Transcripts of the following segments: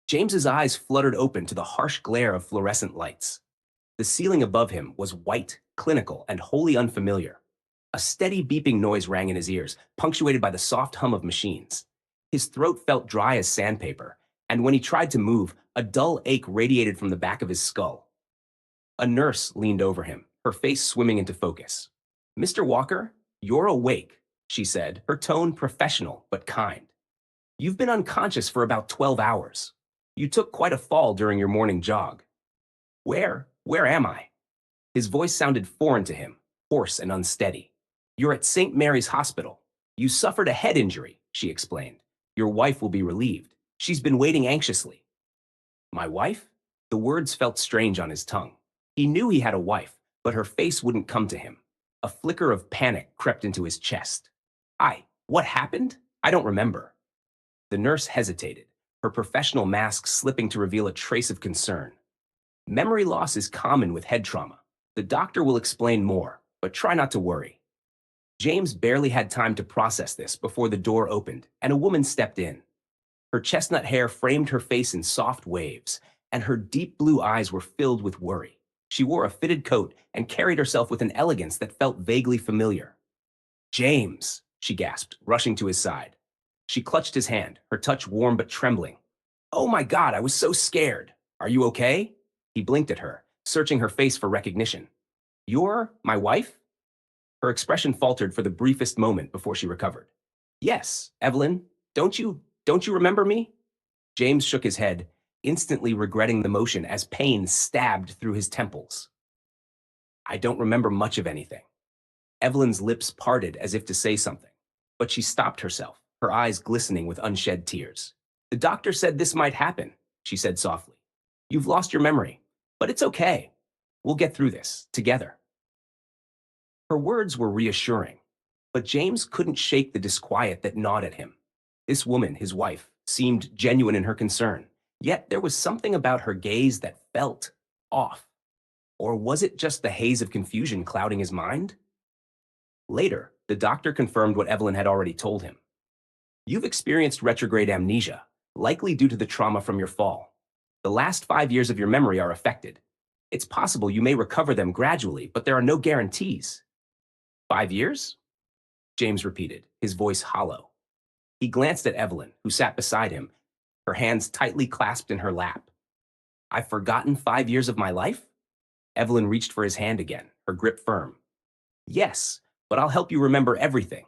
James's eyes fluttered open to the harsh glare of fluorescent lights. The ceiling above him was white, clinical, and wholly unfamiliar. A steady beeping noise rang in his ears, punctuated by the soft hum of machines. His throat felt dry as sandpaper, and when he tried to move, a dull ache radiated from the back of his skull. A nurse leaned over him, her face swimming into focus. "Mr. Walker, you're awake," she said, her tone professional but kind. "You've been unconscious for about 12 hours. You took quite a fall during your morning jog." Where am I?" His voice sounded foreign to him, hoarse and unsteady. "You're at St. Mary's Hospital. You suffered a head injury," she explained. "Your wife will be relieved. She's been waiting anxiously." My wife? The words felt strange on his tongue. He knew he had a wife, but her face wouldn't come to him. A flicker of panic crept into his chest. What happened? I don't remember." The nurse hesitated, her professional mask slipping to reveal a trace of concern. "Memory loss is common with head trauma. The doctor will explain more, but try not to worry." James barely had time to process this before the door opened and a woman stepped in. Her chestnut hair framed her face in soft waves, and her deep blue eyes were filled with worry. She wore a fitted coat and carried herself with an elegance that felt vaguely familiar. "James," she gasped, rushing to his side. She clutched his hand, her touch warm but trembling. "Oh my God, I was so scared. Are you okay?" He blinked at her, searching her face for recognition. "You're my wife?" Her expression faltered for the briefest moment before she recovered. "Yes, Evelyn, don't you remember me?" James shook his head, instantly regretting the motion as pain stabbed through his temples. "I don't remember much of anything." Evelyn's lips parted as if to say something, but she stopped herself, her eyes glistening with unshed tears. "The doctor said this might happen," she said softly. "You've lost your memory, but it's okay. We'll get through this, together." Her words were reassuring, but James couldn't shake the disquiet that gnawed at him. This woman, his wife, seemed genuine in her concern, yet there was something about her gaze that felt off. Or was it just the haze of confusion clouding his mind? Later, the doctor confirmed what Evelyn had already told him. "You've experienced retrograde amnesia, likely due to the trauma from your fall. The last 5 years of your memory are affected. It's possible you may recover them gradually, but there are no guarantees." "5 years?" James repeated, his voice hollow. He glanced at Evelyn, who sat beside him, her hands tightly clasped in her lap. "I've forgotten 5 years of my life?" Evelyn reached for his hand again, her grip firm. "Yes, but I'll help you remember everything.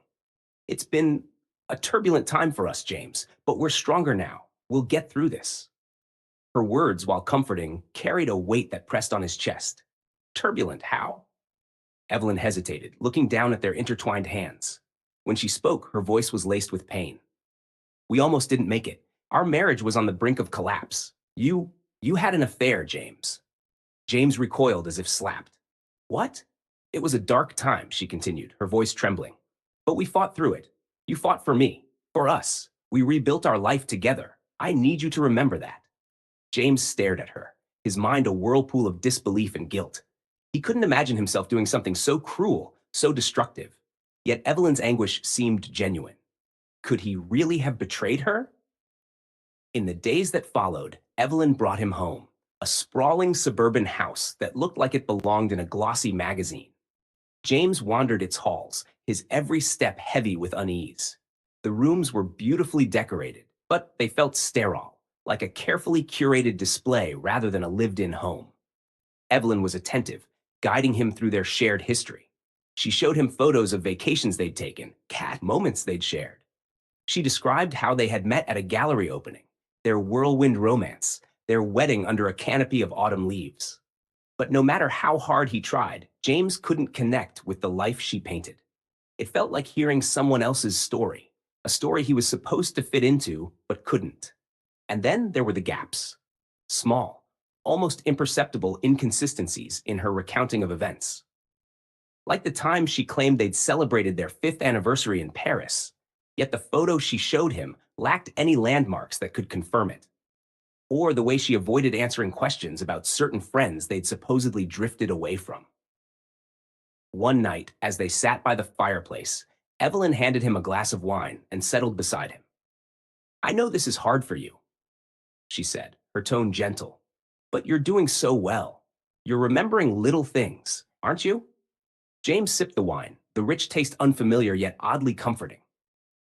It's been a turbulent time for us, James, but we're stronger now. We'll get through this." Her words, while comforting, carried a weight that pressed on his chest. Turbulent how? Evelyn hesitated, looking down at their intertwined hands. When she spoke, her voice was laced with pain. "We almost didn't make it. Our marriage was on the brink of collapse. You had an affair, James." James recoiled as if slapped. "What?" "It was a dark time," she continued, her voice trembling. "But we fought through it. You fought for me, for us. We rebuilt our life together. I need you to remember that." James stared at her, his mind a whirlpool of disbelief and guilt. He couldn't imagine himself doing something so cruel, so destructive. Yet Evelyn's anguish seemed genuine. Could he really have betrayed her? In the days that followed, Evelyn brought him home, a sprawling suburban house that looked like it belonged in a glossy magazine. James wandered its halls, his every step heavy with unease. The rooms were beautifully decorated, but they felt sterile, like a carefully curated display rather than a lived-in home. Evelyn was attentive, guiding him through their shared history. She showed him photos of vacations they'd taken, cat moments they'd shared. She described how they had met at a gallery opening, their whirlwind romance, their wedding under a canopy of autumn leaves. But no matter how hard he tried, James couldn't connect with the life she painted. It felt like hearing someone else's story, a story he was supposed to fit into, but couldn't. And then there were the gaps. Small, almost imperceptible inconsistencies in her recounting of events. Like the time she claimed they'd celebrated their 5th anniversary in Paris, yet the photo she showed him lacked any landmarks that could confirm it. Or the way she avoided answering questions about certain friends they'd supposedly drifted away from. One night, as they sat by the fireplace, Evelyn handed him a glass of wine and settled beside him. "I know this is hard for you." she said, her tone gentle. But you're doing so well. You're remembering little things, aren't you? James sipped the wine, the rich taste unfamiliar yet oddly comforting.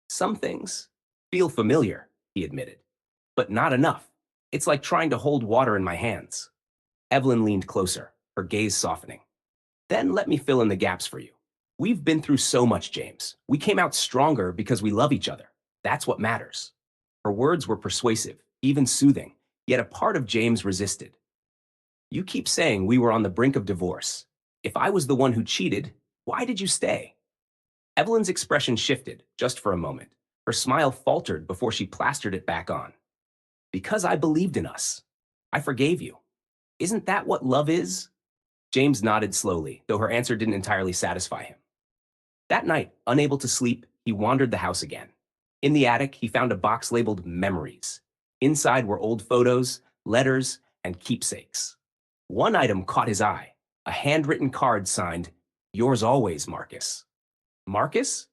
Some things feel familiar, he admitted, but not enough. It's like trying to hold water in my hands. Evelyn leaned closer, her gaze softening. Then let me fill in the gaps for you. We've been through so much, James. We came out stronger because we love each other. That's what matters. Her words were persuasive, even soothing, yet a part of James resisted. You keep saying we were on the brink of divorce. If I was the one who cheated, why did you stay? Evelyn's expression shifted, just for a moment. Her smile faltered before she plastered it back on. Because I believed in us. I forgave you. Isn't that what love is? James nodded slowly, though her answer didn't entirely satisfy him. That night, unable to sleep, he wandered the house again. In the attic, he found a box labeled Memories. Inside were old photos, letters, and keepsakes. One item caught his eye, a handwritten card signed, Yours always, Marcus. Marcus?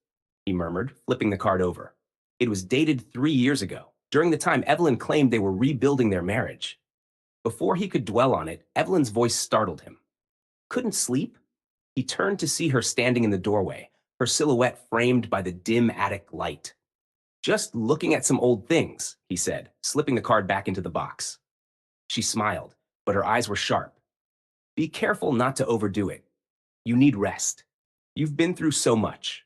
He murmured, flipping the card over. It was dated 3 years ago, during the time Evelyn claimed they were rebuilding their marriage. Before he could dwell on it, Evelyn's voice startled him. Couldn't sleep? He turned to see her standing in the doorway, her silhouette framed by the dim attic light. Just looking at some old things, he said, slipping the card back into the box. She smiled, but her eyes were sharp. Be careful not to overdo it. You need rest. You've been through so much.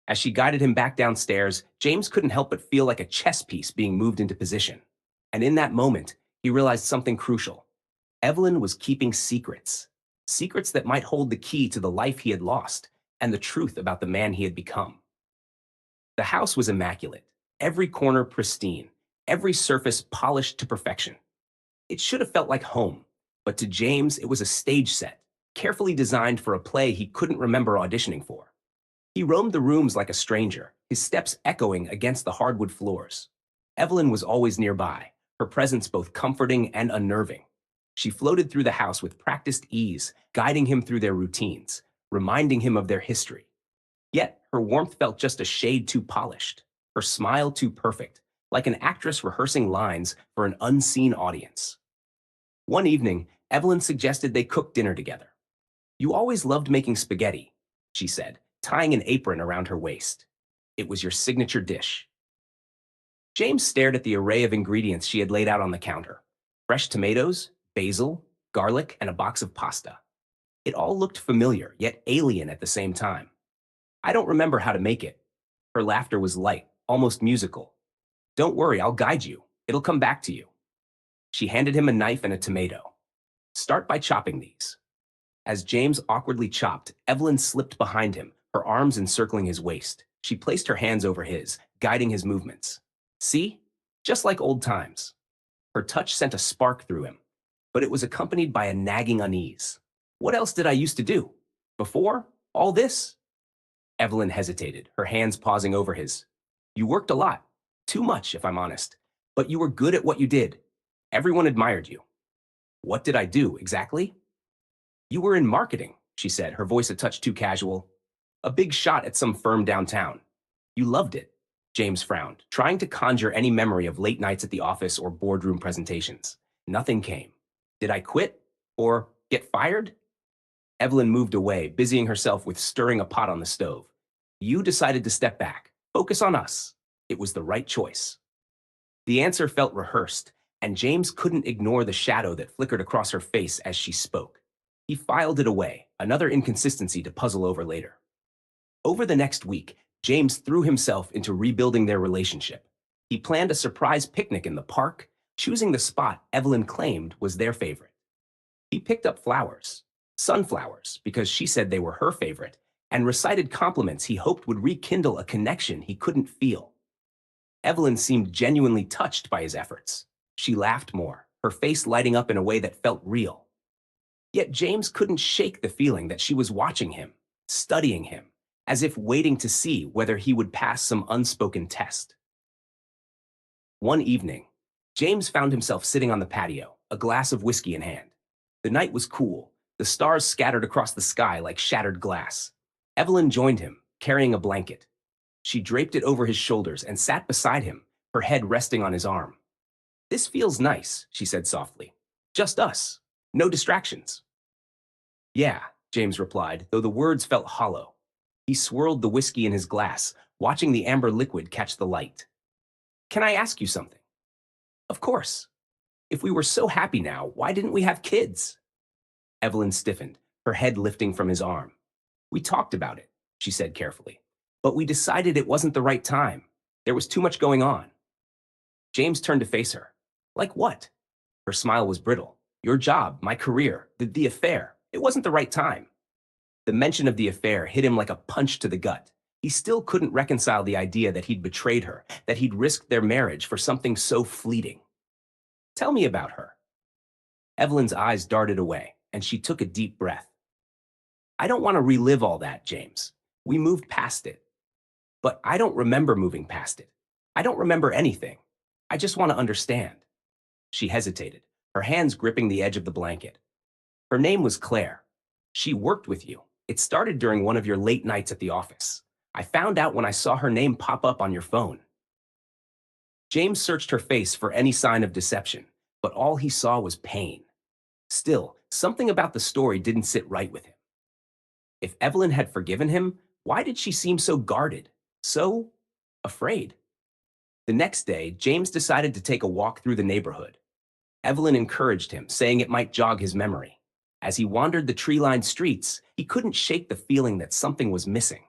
As she guided him back downstairs, James couldn't help but feel like a chess piece being moved into position. And in that moment, he realized something crucial. Evelyn was keeping secrets. Secrets that might hold the key to the life he had lost and the truth about the man he had become. The house was immaculate, every corner pristine, every surface polished to perfection. It should have felt like home, but to James it was a stage set, carefully designed for a play he couldn't remember auditioning for. He roamed the rooms like a stranger, his steps echoing against the hardwood floors. Evelyn was always nearby, her presence both comforting and unnerving. She floated through the house with practiced ease, guiding him through their routines, reminding him of their history. Yet her warmth felt just a shade too polished, her smile too perfect, like an actress rehearsing lines for an unseen audience. One evening, Evelyn suggested they cook dinner together. You always loved making spaghetti, she said, tying an apron around her waist. It was your signature dish. James stared at the array of ingredients she had laid out on the counter. Fresh tomatoes, basil, garlic, and a box of pasta. It all looked familiar, yet alien at the same time. I don't remember how to make it. Her laughter was light, almost musical. Don't worry, I'll guide you. It'll come back to you. She handed him a knife and a tomato. Start by chopping these. As James awkwardly chopped, Evelyn slipped behind him, her arms encircling his waist. She placed her hands over his, guiding his movements. See? Just like old times. Her touch sent a spark through him, but it was accompanied by a nagging unease. What else did I used to do? Before? All this? Evelyn hesitated, her hands pausing over his. You worked a lot. Too much, if I'm honest. But you were good at what you did. Everyone admired you. What did I do, exactly? You were in marketing, she said, her voice a touch too casual. A big shot at some firm downtown. You loved it. James frowned, trying to conjure any memory of late nights at the office or boardroom presentations. Nothing came. Did I quit? Or get fired? Evelyn moved away, busying herself with stirring a pot on the stove. You decided to step back. Focus on us. It was the right choice. The answer felt rehearsed, and James couldn't ignore the shadow that flickered across her face as she spoke. He filed it away, another inconsistency to puzzle over later. Over the next week, James threw himself into rebuilding their relationship. He planned a surprise picnic in the park, choosing the spot Evelyn claimed was their favorite. He picked up flowers, sunflowers, because she said they were her favorite, and recited compliments he hoped would rekindle a connection he couldn't feel. Evelyn seemed genuinely touched by his efforts. She laughed more, her face lighting up in a way that felt real. Yet James couldn't shake the feeling that she was watching him, studying him, as if waiting to see whether he would pass some unspoken test. One evening, James found himself sitting on the patio, a glass of whiskey in hand. The night was cool, the stars scattered across the sky like shattered glass. Evelyn joined him, carrying a blanket. She draped it over his shoulders and sat beside him, her head resting on his arm. This feels nice, she said softly. Just us. No distractions. Yeah, James replied, though the words felt hollow. He swirled the whiskey in his glass, watching the amber liquid catch the light. Can I ask you something? Of course. If we were so happy now, why didn't we have kids? Evelyn stiffened, her head lifting from his arm. We talked about it, she said carefully. But we decided it wasn't the right time. There was too much going on. James turned to face her. Like what? Her smile was brittle. Your job, my career, the affair. It wasn't the right time. The mention of the affair hit him like a punch to the gut. He still couldn't reconcile the idea that he'd betrayed her, that he'd risked their marriage for something so fleeting. Tell me about her. Evelyn's eyes darted away, and she took a deep breath. I don't want to relive all that, James. We moved past it. But I don't remember moving past it. I don't remember anything. I just want to understand. She hesitated, her hands gripping the edge of the blanket. Her name was Claire. She worked with you. It started during one of your late nights at the office. I found out when I saw her name pop up on your phone. James searched her face for any sign of deception, but all he saw was pain. Still, something about the story didn't sit right with him. If Evelyn had forgiven him, why did she seem so guarded, so afraid? The next day, James decided to take a walk through the neighborhood. Evelyn encouraged him, saying it might jog his memory. As he wandered the tree-lined streets, he couldn't shake the feeling that something was missing.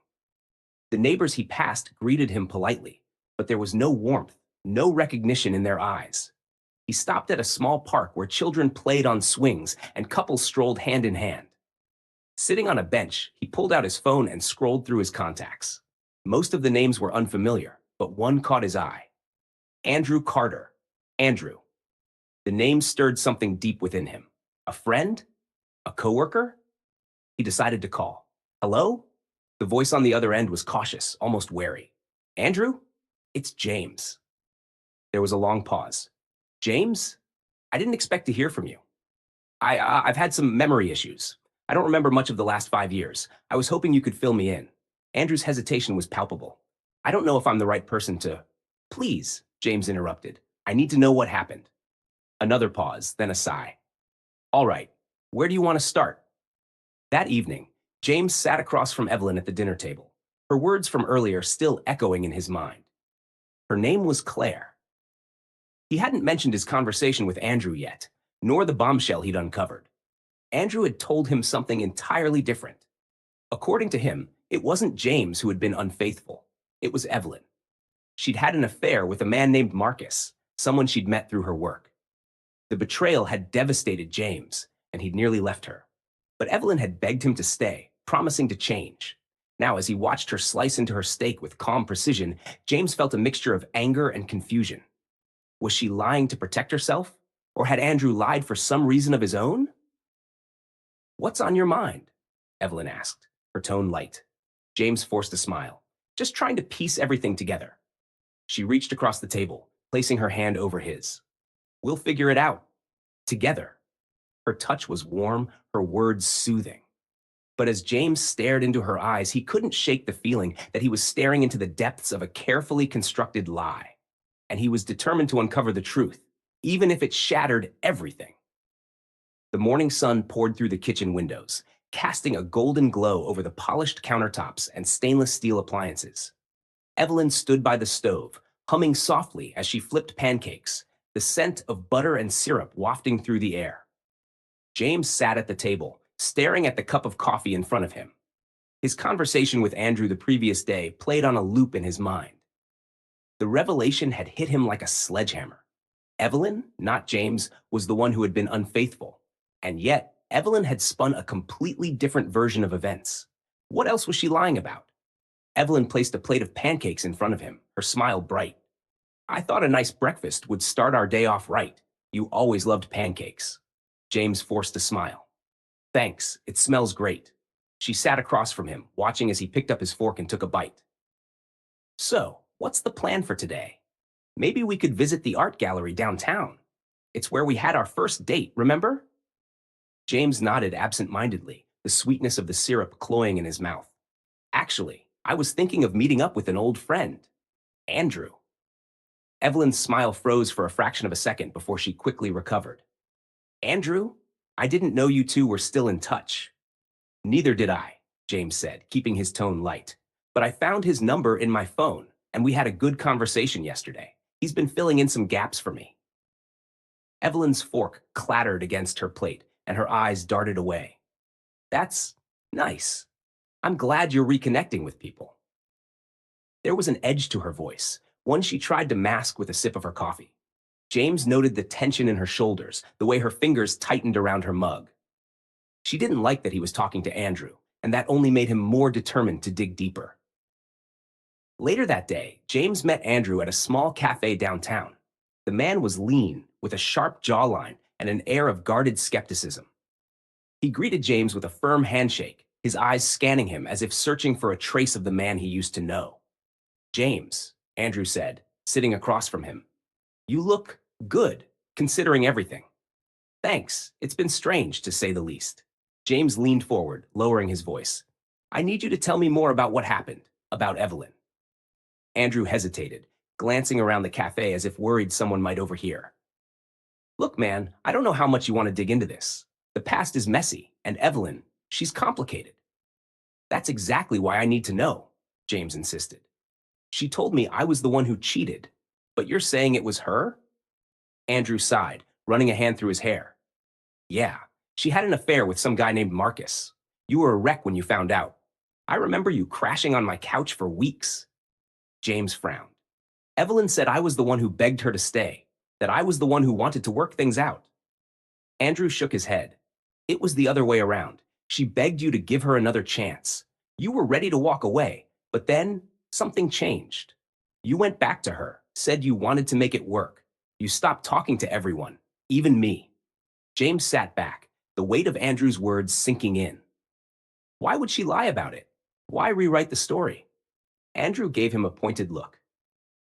The neighbors he passed greeted him politely, but there was no warmth, no recognition in their eyes. He stopped at a small park where children played on swings and couples strolled hand in hand. Sitting on a bench, he pulled out his phone and scrolled through his contacts. Most of the names were unfamiliar, but one caught his eye. Andrew Carter. Andrew. The name stirred something deep within him. A friend? A coworker? He decided to call. Hello? The voice on the other end was cautious, almost wary. Andrew? It's James. There was a long pause. James? I didn't expect to hear from you. I've had some memory issues. I don't remember much of the last 5 years. I was hoping you could fill me in. Andrew's hesitation was palpable. I don't know if I'm the right person to... Please, James interrupted. I need to know what happened. Another pause, then a sigh. All right, where do you want to start? That evening, James sat across from Evelyn at the dinner table, her words from earlier still echoing in his mind. Her name was Claire. He hadn't mentioned his conversation with Andrew yet, nor the bombshell he'd uncovered. Andrew had told him something entirely different. According to him, it wasn't James who had been unfaithful. It was Evelyn. She'd had an affair with a man named Marcus, someone she'd met through her work. The betrayal had devastated James, and he'd nearly left her. But Evelyn had begged him to stay, promising to change. Now, as he watched her slice into her steak with calm precision, James felt a mixture of anger and confusion. Was she lying to protect herself? Or had Andrew lied for some reason of his own? What's on your mind? Evelyn asked, her tone light. James forced a smile, just trying to piece everything together. She reached across the table, placing her hand over his. We'll figure it out. Together. Her touch was warm, her words soothing. But as James stared into her eyes, he couldn't shake the feeling that he was staring into the depths of a carefully constructed lie. And he was determined to uncover the truth, even if it shattered everything. The morning sun poured through the kitchen windows, casting a golden glow over the polished countertops and stainless steel appliances. Evelyn stood by the stove, humming softly as she flipped pancakes, the scent of butter and syrup wafting through the air. James sat at the table, staring at the cup of coffee in front of him. His conversation with Andrew the previous day played on a loop in his mind. The revelation had hit him like a sledgehammer. Evelyn, not James, was the one who had been unfaithful. And yet, Evelyn had spun a completely different version of events. What else was she lying about? Evelyn placed a plate of pancakes in front of him, her smile bright. I thought a nice breakfast would start our day off right. You always loved pancakes. James forced a smile. Thanks, it smells great. She sat across from him, watching as he picked up his fork and took a bite. So, what's the plan for today? Maybe we could visit the art gallery downtown. It's where we had our first date, remember? James nodded absent-mindedly, the sweetness of the syrup cloying in his mouth. Actually, I was thinking of meeting up with an old friend, Andrew. Evelyn's smile froze for a fraction of a second before she quickly recovered. Andrew, I didn't know you two were still in touch. Neither did I, James said, keeping his tone light. But I found his number in my phone, and we had a good conversation yesterday. He's been filling in some gaps for me. Evelyn's fork clattered against her plate, and her eyes darted away. That's nice. I'm glad you're reconnecting with people. There was an edge to her voice, one she tried to mask with a sip of her coffee. James noted the tension in her shoulders, the way her fingers tightened around her mug. She didn't like that he was talking to Andrew, and that only made him more determined to dig deeper. Later that day, James met Andrew at a small cafe downtown. The man was lean, with a sharp jawline and an air of guarded skepticism. He greeted James with a firm handshake, his eyes scanning him as if searching for a trace of the man he used to know. James, Andrew said, sitting across from him. You look good, considering everything. Thanks, it's been strange, to say the least. James leaned forward, lowering his voice. I need you to tell me more about what happened, about Evelyn. Andrew hesitated, glancing around the cafe as if worried someone might overhear. Look, man, I don't know how much you want to dig into this. The past is messy, and Evelyn, she's complicated. That's exactly why I need to know, James insisted. She told me I was the one who cheated, but you're saying it was her? Andrew sighed, running a hand through his hair. Yeah, she had an affair with some guy named Marcus. You were a wreck when you found out. I remember you crashing on my couch for weeks. James frowned. Evelyn said I was the one who begged her to stay, that I was the one who wanted to work things out. Andrew shook his head. It was the other way around. She begged you to give her another chance. You were ready to walk away, but then something changed. You went back to her, said you wanted to make it work. You stopped talking to everyone, even me. James sat back, the weight of Andrew's words sinking in. Why would she lie about it? Why rewrite the story? Andrew gave him a pointed look.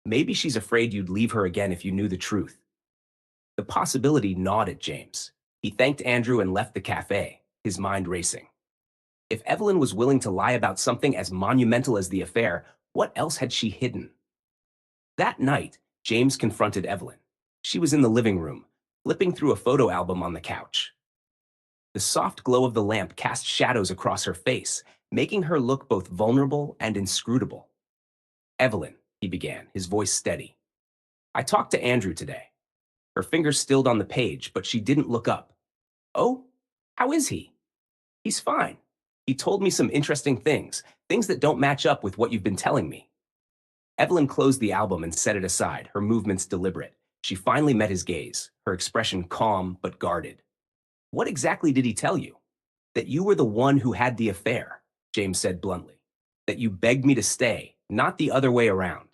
Maybe she's afraid you'd leave her again if you knew the truth. The possibility gnawed at James. He thanked Andrew and left the cafe, his mind racing. If Evelyn was willing to lie about something as monumental as the affair, what else had she hidden? That night, James confronted Evelyn. She was in the living room, flipping through a photo album on the couch. The soft glow of the lamp cast shadows across her face, making her look both vulnerable and inscrutable. Evelyn, he began, his voice steady. I talked to Andrew today. Her fingers stilled on the page, but she didn't look up. Oh, how is he? He's fine. He told me some interesting things, things that don't match up with what you've been telling me. Evelyn closed the album and set it aside, her movements deliberate. She finally met his gaze, her expression calm but guarded. What exactly did he tell you? That you were the one who had the affair, James said bluntly. That you begged me to stay, not the other way around.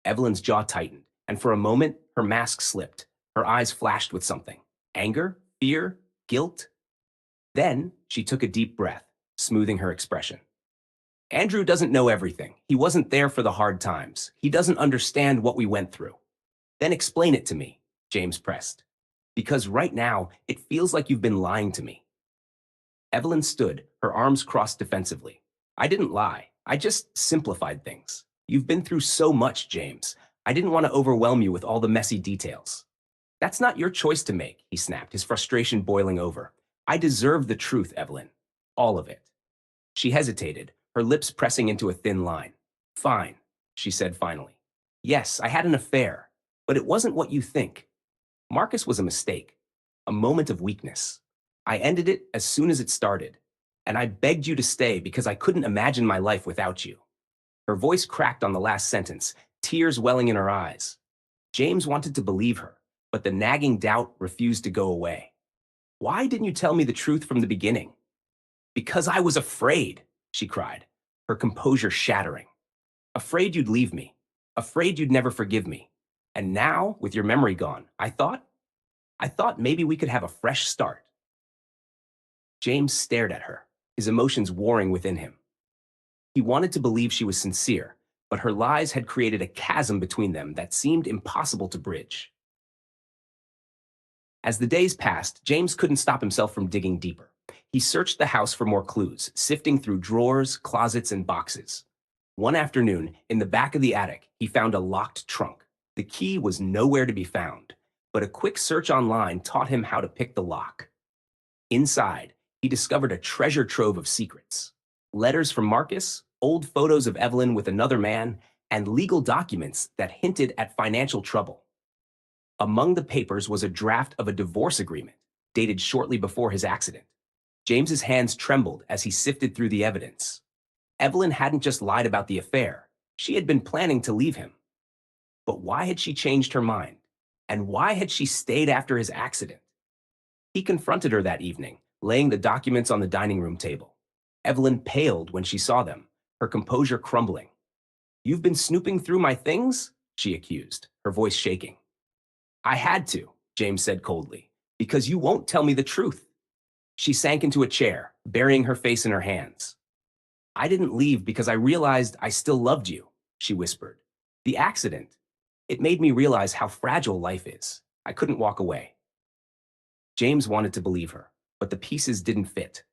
Evelyn's jaw tightened, and for a moment, her mask slipped. Her eyes flashed with something. Anger? Fear? Guilt? Then she took a deep breath, smoothing her expression. Andrew doesn't know everything. He wasn't there for the hard times. He doesn't understand what we went through. Then explain it to me, James pressed. Because right now, it feels like you've been lying to me. Evelyn stood, her arms crossed defensively. I didn't lie. I just simplified things. You've been through so much, James. I didn't want to overwhelm you with all the messy details. That's not your choice to make, he snapped, his frustration boiling over. I deserve the truth, Evelyn. All of it. She hesitated, her lips pressing into a thin line. Fine, she said finally. Yes, I had an affair, but it wasn't what you think. Marcus was a mistake, a moment of weakness. I ended it as soon as it started, and I begged you to stay because I couldn't imagine my life without you. Her voice cracked on the last sentence, tears welling in her eyes. James wanted to believe her, but the nagging doubt refused to go away. Why didn't you tell me the truth from the beginning? Because I was afraid, she cried, her composure shattering. Afraid you'd leave me. Afraid you'd never forgive me. And now, with your memory gone, I thought maybe we could have a fresh start. James stared at her, his emotions warring within him. He wanted to believe she was sincere, but her lies had created a chasm between them that seemed impossible to bridge. As the days passed, James couldn't stop himself from digging deeper. He searched the house for more clues, sifting through drawers, closets, and boxes. One afternoon, in the back of the attic, he found a locked trunk. The key was nowhere to be found, but a quick search online taught him how to pick the lock. Inside, he discovered a treasure trove of secrets. Letters from Marcus, old photos of Evelyn with another man, and legal documents that hinted at financial trouble. Among the papers was a draft of a divorce agreement, dated shortly before his accident. James's hands trembled as he sifted through the evidence. Evelyn hadn't just lied about the affair. She had been planning to leave him. But why had she changed her mind? And why had she stayed after his accident? He confronted her that evening, laying the documents on the dining room table. Evelyn paled when she saw them, her composure crumbling. "You've been snooping through my things?" she accused, her voice shaking. "I had to," James said coldly, "because you won't tell me the truth." She sank into a chair, burying her face in her hands. "I didn't leave because I realized I still loved you," she whispered. "The accident, it made me realize how fragile life is. I couldn't walk away." James wanted to believe her, but the pieces didn't fit.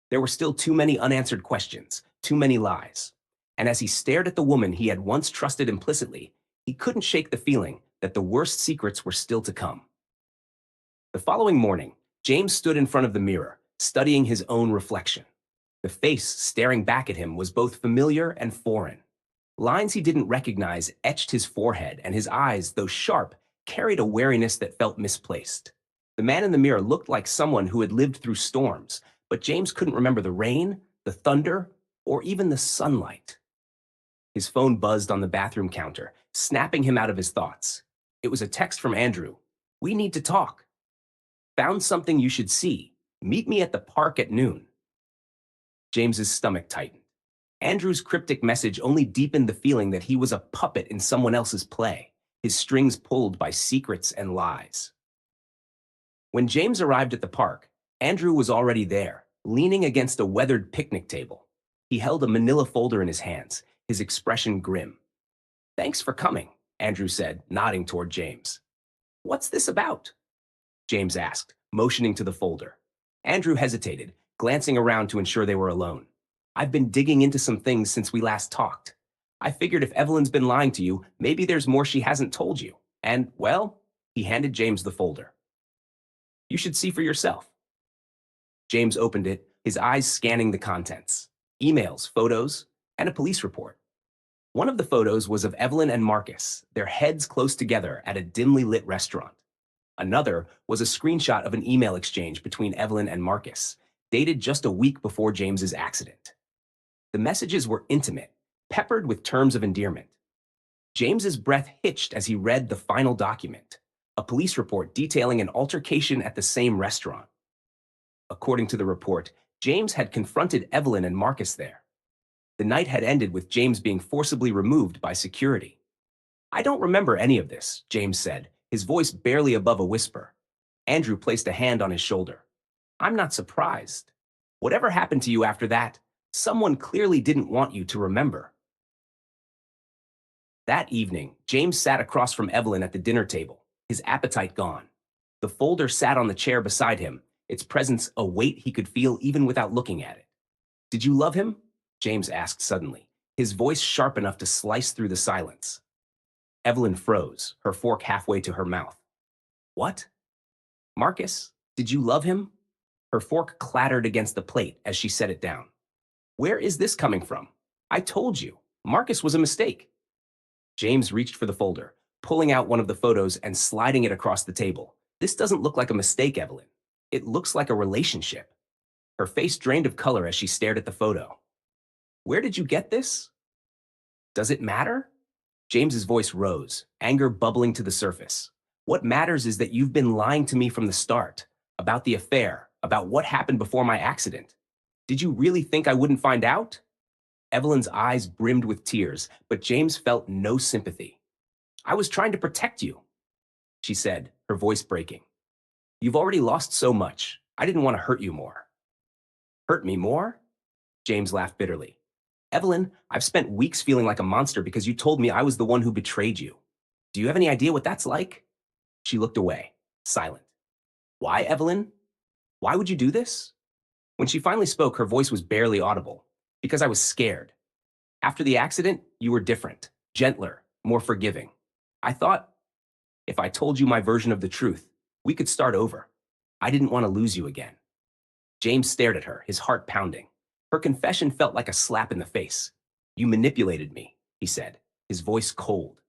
There were still too many unanswered questions, too many lies. And as he stared at the woman he had once trusted implicitly, he couldn't shake the feeling that the worst secrets were still to come. The following morning, James stood in front of the mirror, studying his own reflection. The face staring back at him was both familiar and foreign. Lines he didn't recognize etched his forehead, and his eyes, though sharp, carried a wariness that felt misplaced. The man in the mirror looked like someone who had lived through storms, but James couldn't remember the rain, the thunder, or even the sunlight. His phone buzzed on the bathroom counter, snapping him out of his thoughts. It was a text from Andrew. "We need to talk. Found something you should see. Meet me at the park at noon." James's stomach tightened. Andrew's cryptic message only deepened the feeling that he was a puppet in someone else's play, his strings pulled by secrets and lies. When James arrived at the park, Andrew was already there, leaning against a weathered picnic table. He held a manila folder in his hands, his expression grim. "Thanks for coming," Andrew said, nodding toward James. "What's this about?" James asked, motioning to the folder. Andrew hesitated, glancing around to ensure they were alone. "I've been digging into some things since we last talked. I figured if Evelyn's been lying to you, maybe there's more she hasn't told you. And, well," he handed James the folder. "You should see for yourself." James opened it, his eyes scanning the contents. Emails, photos, and a police report. One of the photos was of Evelyn and Marcus, their heads close together at a dimly lit restaurant. Another was a screenshot of an email exchange between Evelyn and Marcus, dated just a week before James's accident. The messages were intimate, peppered with terms of endearment. James's breath hitched as he read the final document, a police report detailing an altercation at the same restaurant. According to the report, James had confronted Evelyn and Marcus there. The night had ended with James being forcibly removed by security. "I don't remember any of this," James said, his voice barely above a whisper. Andrew placed a hand on his shoulder. "I'm not surprised. Whatever happened to you after that, someone clearly didn't want you to remember." That evening, James sat across from Evelyn at the dinner table, his appetite gone. The folder sat on the chair beside him, its presence a weight he could feel even without looking at it. "Did you love him?" James asked suddenly, his voice sharp enough to slice through the silence. Evelyn froze, her fork halfway to her mouth. "What? Marcus, did you love him?" Her fork clattered against the plate as she set it down. "Where is this coming from? I told you, Marcus was a mistake." James reached for the folder, pulling out one of the photos and sliding it across the table. "This doesn't look like a mistake, Evelyn. It looks like a relationship." Her face drained of color as she stared at the photo. "Where did you get this?" "Does it matter?" James's voice rose, anger bubbling to the surface. "What matters is that you've been lying to me from the start, about the affair, about what happened before my accident. Did you really think I wouldn't find out?" Evelyn's eyes brimmed with tears, but James felt no sympathy. "I was trying to protect you," she said, her voice breaking. "You've already lost so much. I didn't want to hurt you more." "Hurt me more?" James laughed bitterly. "Evelyn, I've spent weeks feeling like a monster because you told me I was the one who betrayed you. Do you have any idea what that's like?" She looked away, silent. "Why, Evelyn? Why would you do this?" When she finally spoke, her voice was barely audible. "Because I was scared. After the accident, you were different, gentler, more forgiving. I thought if I told you my version of the truth, we could start over. I didn't want to lose you again. James stared at her, his heart pounding. Her confession felt like a slap in the face. You manipulated me, he said, his voice cold.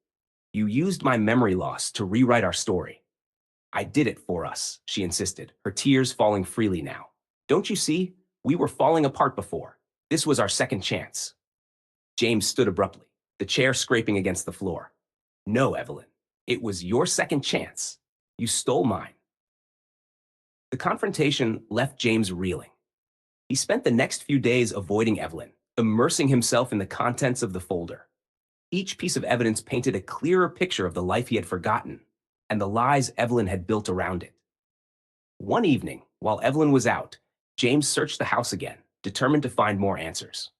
You used my memory loss to rewrite our story. I did it for us, she insisted, her tears falling freely now. Don't you see? We were falling apart before. This was our second chance. James stood abruptly, the chair scraping against the floor. No, Evelyn. It was your second chance. You stole mine. The confrontation left James reeling. He spent the next few days avoiding Evelyn, immersing himself in the contents of the folder. Each piece of evidence painted a clearer picture of the life he had forgotten and the lies Evelyn had built around it. One evening, while Evelyn was out, James searched the house again, determined to find more answers.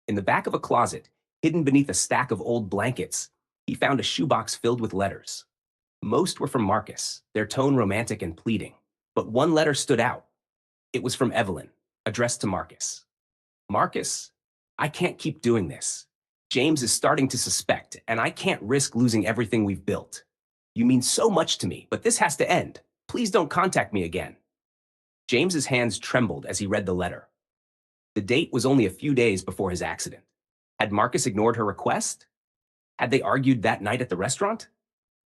In the back of a closet, hidden beneath a stack of old blankets, he found a shoebox filled with letters. Most were from Marcus, their tone romantic and pleading. But one letter stood out. It was from Evelyn, addressed to Marcus. Marcus, I can't keep doing this. James is starting to suspect, and I can't risk losing everything we've built. You mean so much to me, but this has to end. Please don't contact me again. James's hands trembled as he read the letter. The date was only a few days before his accident. Had Marcus ignored her request? Had they argued that night at the restaurant?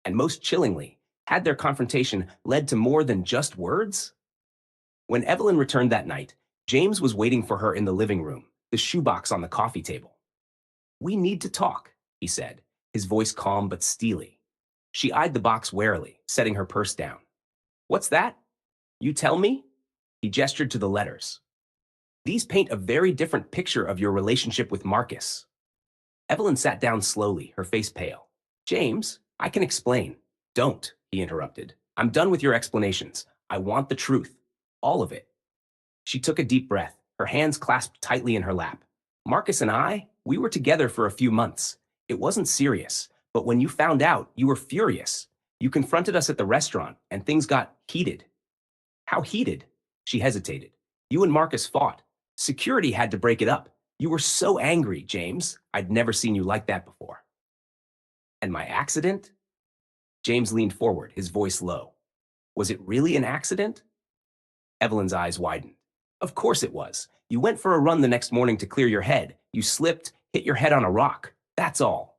And most chillingly, had their confrontation led to more than just words? When Evelyn returned that night, James was waiting for her in the living room, the shoebox on the coffee table. We need to talk, he said, his voice calm but steely. She eyed the box warily, setting her purse down. What's that? You tell me? He gestured to the letters. These paint a very different picture of your relationship with Marcus. Evelyn sat down slowly, her face pale. James, I can explain. Don't, he interrupted. I'm done with your explanations. I want the truth. All of it. She took a deep breath, her hands clasped tightly in her lap. Marcus and I, we were together for a few months. It wasn't serious, but when you found out, you were furious. You confronted us at the restaurant, and things got heated. How heated? She hesitated. You and Marcus fought. Security had to break it up. You were so angry, James. I'd never seen you like that before. And my accident? James leaned forward, his voice low. Was it really an accident? Evelyn's eyes widened. Of course it was. You went for a run the next morning to clear your head. You slipped, hit your head on a rock. That's all.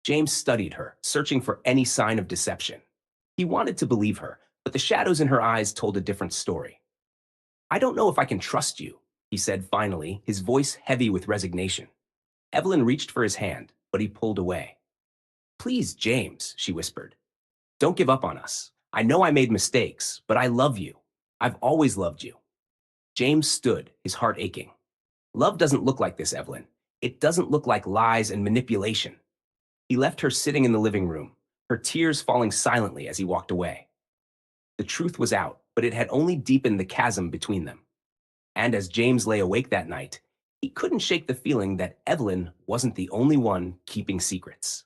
James studied her, searching for any sign of deception. He wanted to believe her, but the shadows in her eyes told a different story. I don't know if I can trust you, he said finally, his voice heavy with resignation. Evelyn reached for his hand, but he pulled away. Please, James, she whispered. Don't give up on us. I know I made mistakes, but I love you. I've always loved you. James stood, his heart aching. Love doesn't look like this, Evelyn. It doesn't look like lies and manipulation. He left her sitting in the living room, her tears falling silently as he walked away. The truth was out, but it had only deepened the chasm between them. And as James lay awake that night, he couldn't shake the feeling that Evelyn wasn't the only one keeping secrets.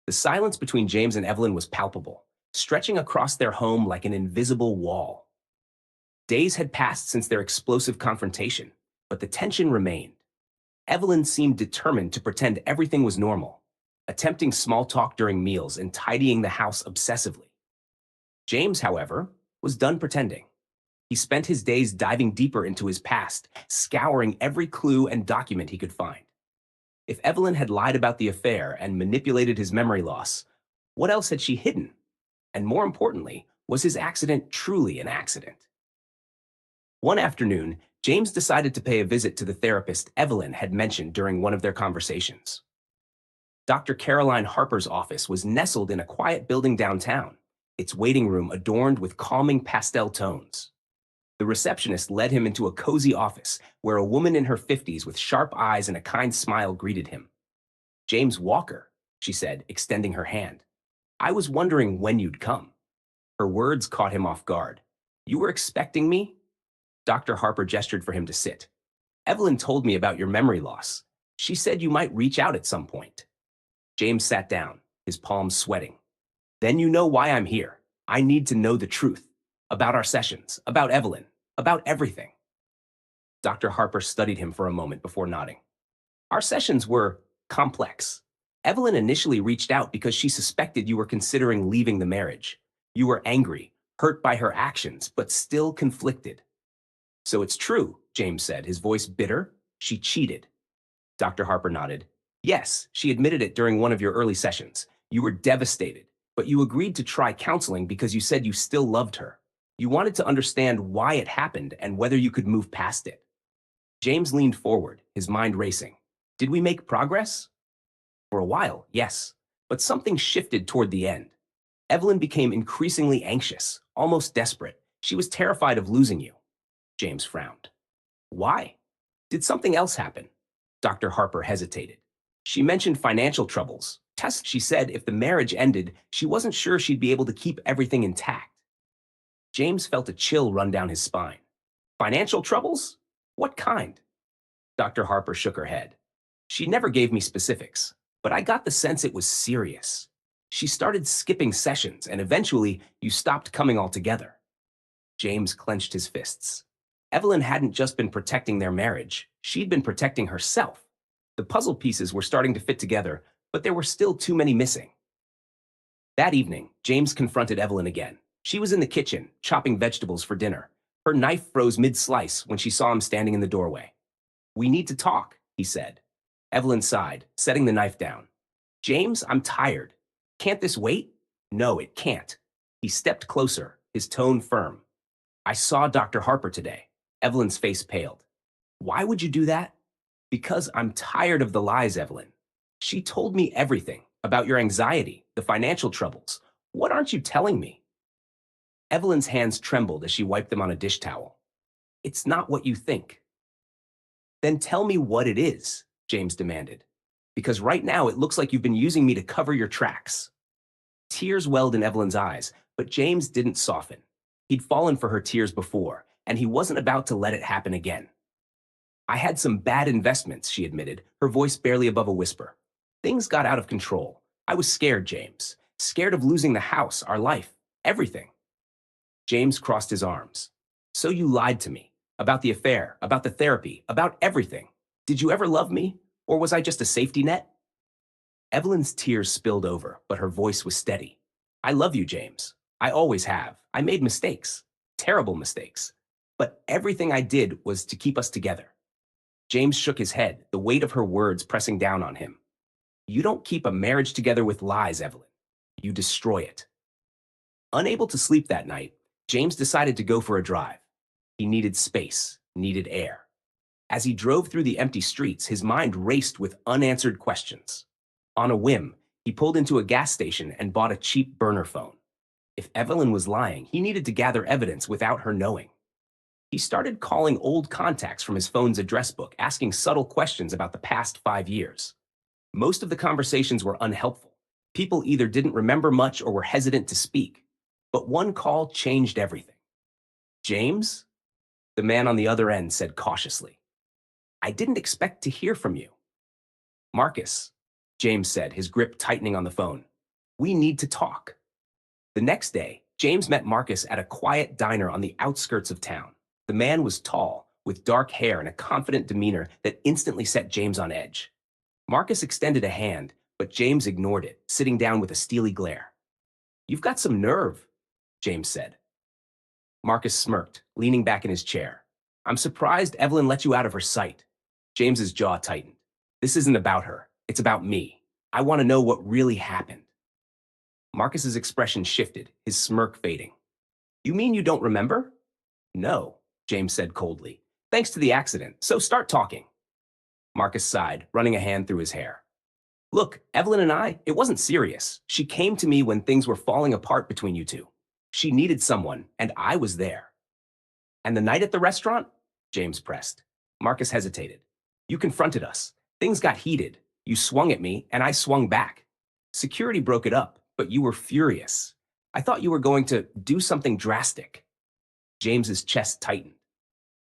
The silence between James and Evelyn was palpable, stretching across their home like an invisible wall. Days had passed since their explosive confrontation, but the tension remained. Evelyn seemed determined to pretend everything was normal, attempting small talk during meals and tidying the house obsessively. James, however, was done pretending. He spent his days diving deeper into his past, scouring every clue and document he could find. If Evelyn had lied about the affair and manipulated his memory loss, what else had she hidden? And more importantly, was his accident truly an accident? One afternoon, James decided to pay a visit to the therapist Evelyn had mentioned during one of their conversations. Dr. Caroline Harper's office was nestled in a quiet building downtown, its waiting room adorned with calming pastel tones. The receptionist led him into a cozy office where a woman in her 50s with sharp eyes and a kind smile greeted him. James Walker, she said, extending her hand. I was wondering when you'd come. Her words caught him off guard. You were expecting me? Dr. Harper gestured for him to sit. Evelyn told me about your memory loss. She said you might reach out at some point. James sat down, his palms sweating. Then you know why I'm here. I need to know the truth. About our sessions, about Evelyn, about everything. Dr. Harper studied him for a moment before nodding. Our sessions were complex. Evelyn initially reached out because she suspected you were considering leaving the marriage. You were angry, hurt by her actions, but still conflicted. So it's true, James said, his voice bitter. She cheated. Dr. Harper nodded. Yes, she admitted it during one of your early sessions. You were devastated, but you agreed to try counseling because you said you still loved her. You wanted to understand why it happened and whether you could move past it. James leaned forward, his mind racing. Did we make progress? For a while, yes, but something shifted toward the end. Evelyn became increasingly anxious, almost desperate. She was terrified of losing you. James frowned. Why? Did something else happen? Dr. Harper hesitated. She mentioned financial troubles. Tess, she said if the marriage ended, she wasn't sure she'd be able to keep everything intact. James felt a chill run down his spine. Financial troubles? What kind? Dr. Harper shook her head. She never gave me specifics, but I got the sense it was serious. She started skipping sessions, and eventually you stopped coming altogether. James clenched his fists. Evelyn hadn't just been protecting their marriage, she'd been protecting herself. The puzzle pieces were starting to fit together, but there were still too many missing. That evening, James confronted Evelyn again. She was in the kitchen, chopping vegetables for dinner. Her knife froze mid-slice when she saw him standing in the doorway. We need to talk, he said. Evelyn sighed, setting the knife down. James, I'm tired. Can't this wait? No, it can't. He stepped closer, his tone firm. I saw Dr. Harper today. Evelyn's face paled. Why would you do that? Because I'm tired of the lies, Evelyn. She told me everything about your anxiety, the financial troubles. What aren't you telling me? Evelyn's hands trembled as she wiped them on a dish towel. It's not what you think. Then tell me what it is, James demanded. Because right now it looks like you've been using me to cover your tracks. Tears welled in Evelyn's eyes, but James didn't soften. He'd fallen for her tears before, and he wasn't about to let it happen again. I had some bad investments, she admitted, her voice barely above a whisper. Things got out of control. I was scared, James. Scared of losing the house, our life, everything. James crossed his arms. So you lied to me. About the affair, about the therapy, about everything. Did you ever love me? Or was I just a safety net? Evelyn's tears spilled over, but her voice was steady. I love you, James. I always have. I made mistakes. Terrible mistakes. But everything I did was to keep us together. James shook his head, the weight of her words pressing down on him. You don't keep a marriage together with lies, Evelyn. You destroy it. Unable to sleep that night, James decided to go for a drive. He needed space, needed air. As he drove through the empty streets, his mind raced with unanswered questions. On a whim, he pulled into a gas station and bought a cheap burner phone. If Evelyn was lying, he needed to gather evidence without her knowing. He started calling old contacts from his phone's address book, asking subtle questions about the past 5 years. Most of the conversations were unhelpful. People either didn't remember much or were hesitant to speak. But one call changed everything. James? The man on the other end said cautiously. I didn't expect to hear from you. Marcus, James said, his grip tightening on the phone. We need to talk. The next day, James met Marcus at a quiet diner on the outskirts of town. The man was tall, with dark hair and a confident demeanor that instantly set James on edge. Marcus extended a hand, but James ignored it, sitting down with a steely glare. You've got some nerve, James said. Marcus smirked, leaning back in his chair. I'm surprised Evelyn let you out of her sight. James's jaw tightened. This isn't about her. It's about me. I want to know what really happened. Marcus's expression shifted, his smirk fading. You mean you don't remember? No, James said coldly. Thanks to the accident, so start talking. Marcus sighed, running a hand through his hair. Look, Evelyn and I, it wasn't serious. She came to me when things were falling apart between you two. She needed someone, and I was there. And the night at the restaurant? James pressed. Marcus hesitated. You confronted us. Things got heated. You swung at me, and I swung back. Security broke it up, but you were furious. I thought you were going to do something drastic. James's chest tightened.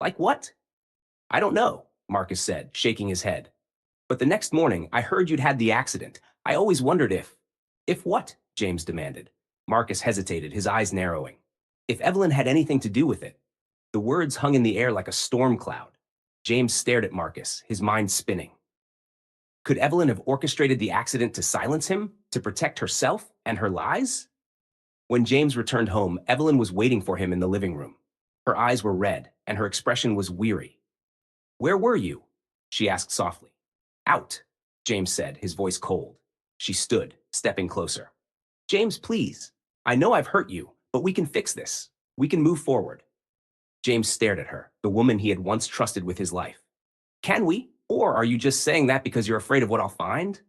Like what? I don't know, Marcus said, shaking his head. But the next morning, I heard you'd had the accident. I always wondered if... If what? James demanded. Marcus hesitated, his eyes narrowing. If Evelyn had anything to do with it. The words hung in the air like a storm cloud. James stared at Marcus, his mind spinning. Could Evelyn have orchestrated the accident to silence him, to protect herself and her lies? When James returned home, Evelyn was waiting for him in the living room. Her eyes were red, and her expression was weary. "Where were you?" she asked softly. "Out," James said, his voice cold. She stood, stepping closer. "James, please. I know I've hurt you, but we can fix this. We can move forward." James stared at her, the woman he had once trusted with his life. "Can we? Or are you just saying that because you're afraid of what I'll find?"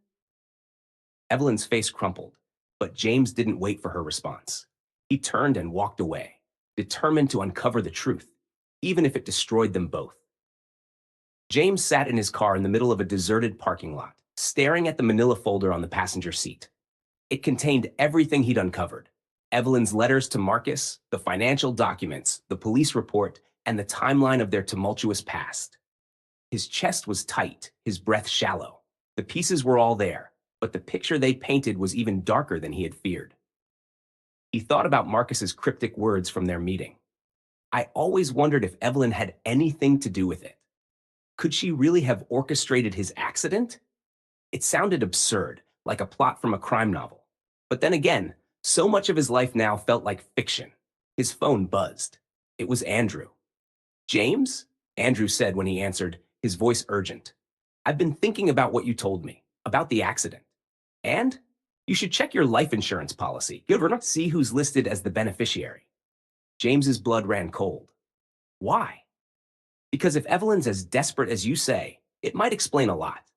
Evelyn's face crumpled, but James didn't wait for her response. He turned and walked away, determined to uncover the truth, even if it destroyed them both. James sat in his car in the middle of a deserted parking lot, staring at the manila folder on the passenger seat. It contained everything he'd uncovered: Evelyn's letters to Marcus, the financial documents, the police report, and the timeline of their tumultuous past. His chest was tight, his breath shallow. The pieces were all there, but the picture they painted was even darker than he had feared. He thought about Marcus's cryptic words from their meeting. "I always wondered if Evelyn had anything to do with it. Could she really have orchestrated his accident?" It sounded absurd, like a plot from a crime novel. But then again, so much of his life now felt like fiction. His phone buzzed. It was Andrew. "James?" Andrew said when he answered, his voice urgent. "I've been thinking about what you told me, about the accident. And you should check your life insurance policy. See who's listed as the beneficiary." James's blood ran cold. "Why?" "Because if Evelyn's as desperate as you say, it might explain a lot."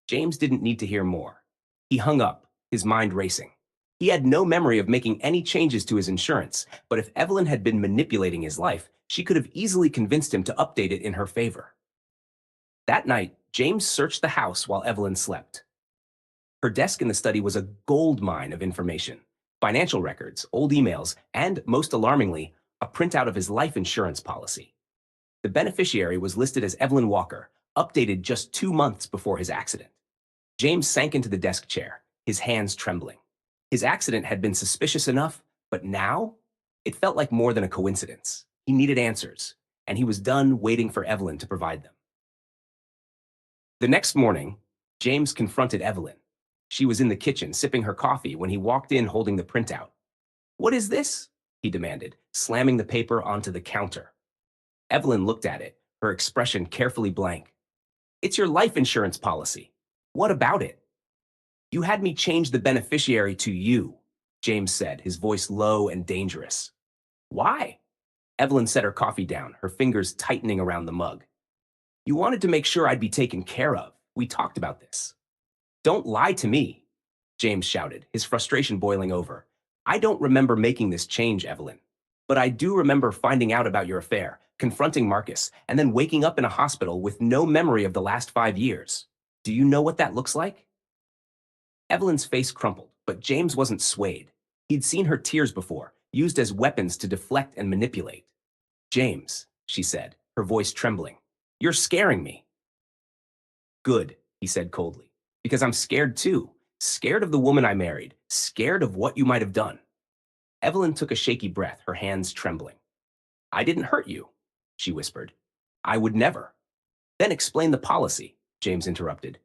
James didn't need to hear more. He hung up, his mind racing. He had no memory of making any changes to his insurance, but if Evelyn had been manipulating his life, she could have easily convinced him to update it in her favor. That night, James searched the house while Evelyn slept. Her desk in the study was a gold mine of information: financial records, old emails, and, most alarmingly, a printout of his life insurance policy. The beneficiary was listed as Evelyn Walker, updated just 2 months before his accident. James sank into the desk chair, his hands trembling. His accident had been suspicious enough, but now it felt like more than a coincidence. He needed answers, and he was done waiting for Evelyn to provide them. The next morning, James confronted Evelyn. She was in the kitchen, sipping her coffee, when he walked in holding the printout. "What is this?" he demanded, slamming the paper onto the counter. Evelyn looked at it, her expression carefully blank. "It's your life insurance policy. What about it?" "You had me change the beneficiary to you," James said, his voice low and dangerous. "Why?" Evelyn set her coffee down, her fingers tightening around the mug. "You wanted to make sure I'd be taken care of. We talked about this." "Don't lie to me," James shouted, his frustration boiling over. "I don't remember making this change, Evelyn. But I do remember finding out about your affair, confronting Marcus, and then waking up in a hospital with no memory of the last 5 years. Do you know what that looks like?" Evelyn's face crumpled, but James wasn't swayed. He'd seen her tears before, used as weapons to deflect and manipulate. "James," she said, her voice trembling, "you're scaring me." "Good," he said coldly, "because I'm scared too. Scared of the woman I married, scared of what you might have done." Evelyn took a shaky breath, her hands trembling. "I didn't hurt you," she whispered. "I would never." "Then explain the policy," James interrupted.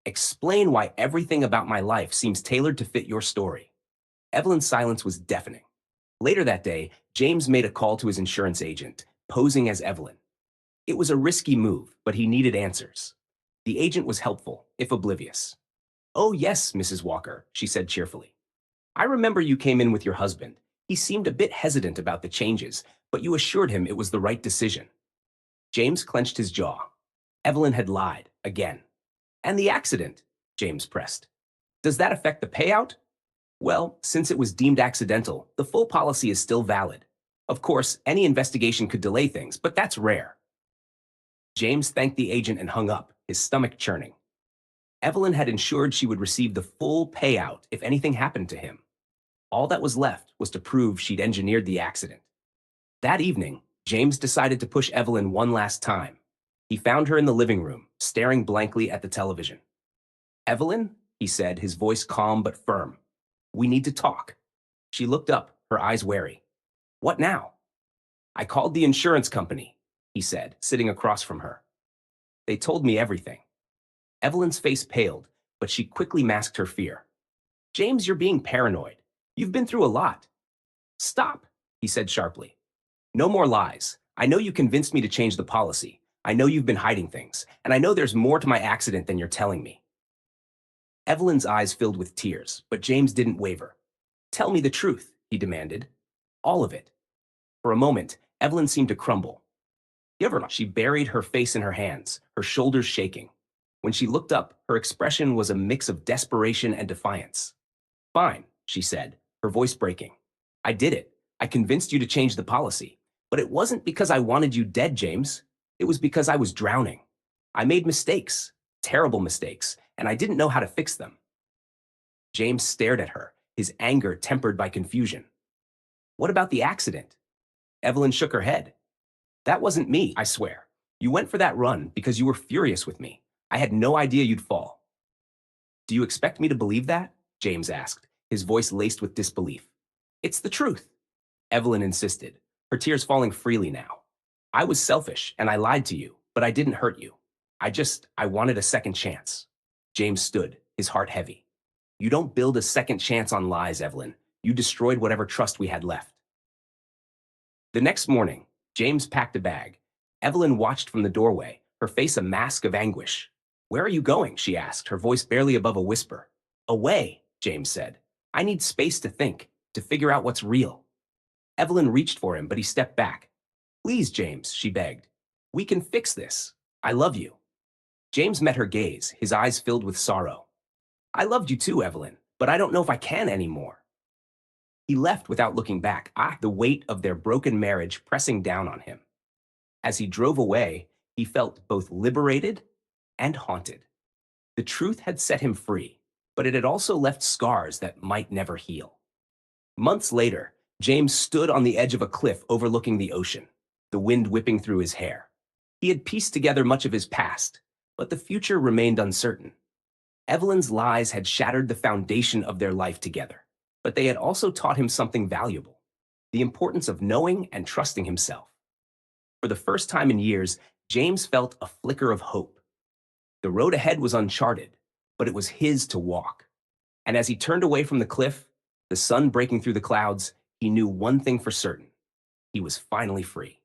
"Explain why everything about my life seems tailored to fit your story." Evelyn's silence was deafening. Later that day, James made a call to his insurance agent, posing as Evelyn. It was a risky move, but he needed answers. The agent was helpful, if oblivious. "Oh, yes, Mrs. Walker," she said cheerfully. "I remember you came in with your husband. He seemed a bit hesitant about the changes, but you assured him it was the right decision." James clenched his jaw. Evelyn had lied, again. "And the accident?" James pressed. "Does that affect the payout?" "Well, since it was deemed accidental, the full policy is still valid. Of course, any investigation could delay things, but that's rare." James thanked the agent and hung up, his stomach churning. Evelyn had ensured she would receive the full payout if anything happened to him. All that was left was to prove she'd engineered the accident. That evening, James decided to push Evelyn one last time. He found her in the living room, staring blankly at the television. "Evelyn," he said, his voice calm but firm, "we need to talk." She looked up, her eyes wary. "What now?" "I called the insurance company," he said, sitting across from her. "They told me everything." Evelyn's face paled, but she quickly masked her fear. James, you're being paranoid. You've been through a lot. Stop, he said sharply. No more lies. I know you convinced me to change the policy. I know you've been hiding things, and I know there's more to my accident than you're telling me. Evelyn's eyes filled with tears, but James didn't waver. Tell me the truth, he demanded. All of it. For a moment, Evelyn seemed to crumble. She buried her face in her hands, her shoulders shaking. When she looked up, her expression was a mix of desperation and defiance. Fine, she said, her voice breaking. I did it. I convinced you to change the policy. But it wasn't because I wanted you dead, James. It was because I was drowning. I made mistakes, terrible mistakes, and I didn't know how to fix them. James stared at her, his anger tempered by confusion. What about the accident? Evelyn shook her head. That wasn't me, I swear. You went for that run because you were furious with me. I had no idea you'd fall. Do you expect me to believe that? James asked, his voice laced with disbelief. It's the truth, Evelyn insisted, her tears falling freely now. I was selfish and I lied to you, but I didn't hurt you. I wanted a second chance. James stood, his heart heavy. You don't build a second chance on lies, Evelyn. You destroyed whatever trust we had left. The next morning, James packed a bag. Evelyn watched from the doorway, her face a mask of anguish. Where are you going? She asked, her voice barely above a whisper. Away, James said. I need space to think, to figure out what's real. Evelyn reached for him, but he stepped back. Please, James, she begged. We can fix this. I love you. James met her gaze, his eyes filled with sorrow. I loved you too, Evelyn, but I don't know if I can anymore. He left without looking back, the weight of their broken marriage pressing down on him. As he drove away, he felt both liberated and haunted. The truth had set him free, but it had also left scars that might never heal. Months later, James stood on the edge of a cliff overlooking the ocean, the wind whipping through his hair. He had pieced together much of his past, but the future remained uncertain. Evelyn's lies had shattered the foundation of their life together, but they had also taught him something valuable, the importance of knowing and trusting himself. For the first time in years, James felt a flicker of hope. The road ahead was uncharted, but it was his to walk. And as he turned away from the cliff, the sun breaking through the clouds, he knew one thing for certain. He was finally free.